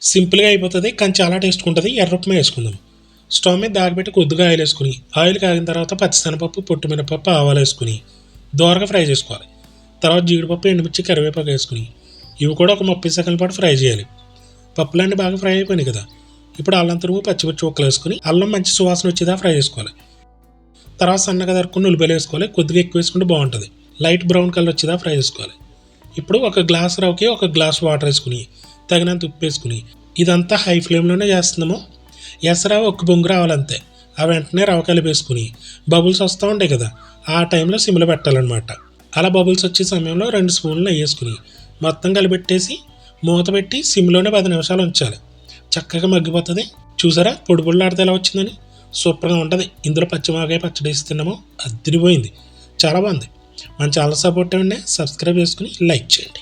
సింపుల్గా అయిపోతుంది కానీ చాలా టేస్ట్గా ఉంటుంది. ఎర్రపప్పు వేసుకుందాం. స్టవ్ మీద దాగబెట్టి కొద్దిగా ఆయిల్ వేసుకుని, ఆయిల్ కాగిన తర్వాత పచ్చిశనగపప్పు, పొట్టుమినపప్పు, ఆవాలు వేసుకుని దోరగా ఫ్రై చేసుకోవాలి. తర్వాత జీడిపప్పు, ఎండుమిర్చి, కరివేపాకు వేసుకుని ఇవి కూడా ఒక 30 సెకండ్ల పాటు ఫ్రై చేయాలి. పప్పులన్నీ బాగా ఫ్రై అయిపోయినాయి కదా, ఇప్పుడు అల్లం తురుము, పచ్చిమిర్చి ముక్కలు వేసుకుని అల్లం మంచి సువాసన వచ్చేదా ఫ్రై చేసుకోవాలి. తర్వాత సన్నగా తరుక్కుని ఉల్లిపాయలు వేసుకోవాలి. కొద్దిగా ఎక్కువ వేసుకుంటే బాగుంటుంది. లైట్ బ్రౌన్ కలర్ వచ్చేదా ఫ్రై చేసుకోవాలి. ఇప్పుడు ఒక గ్లాస్ రవ్వకి ఒక గ్లాస్ వాటర్ వేసుకుని తగినంత ఉప్పు వేసుకుని ఇదంతా హై ఫ్లేమ్లోనే చేస్తున్నాము. ఎసరవ ఒక బొంగు రావాలంతే. ఆ వెంటనే రవ్వ కలిపేసుకుని బబుల్స్ వస్తూ ఉంటాయి కదా, ఆ టైంలో సిమ్లో పెట్టాలన్నమాట. అలా బబుల్స్ వచ్చే సమయంలో 2 స్పూన్లు నెయ్యి వేసుకుని మొత్తం కలిపెట్టేసి మూత పెట్టి సిమ్లోనే 10 నిమిషాలు ఉంచాలి. చక్కగా మగ్గిపోతుంది. చూసారా పొడి పొడిలాడితే ఎలా వచ్చిందని? సూపర్గా ఉంటుంది. ఇందులో పచ్చిమిరపకాయ పచ్చడి వేసి తిన్నాము, అదిరిపోయింది. చాలా బాగుంది. మన ఛానల్ సపోర్ట్ ఇవ్వండి, సబ్స్క్రైబ్ చేసుకుని లైక్ చేయండి.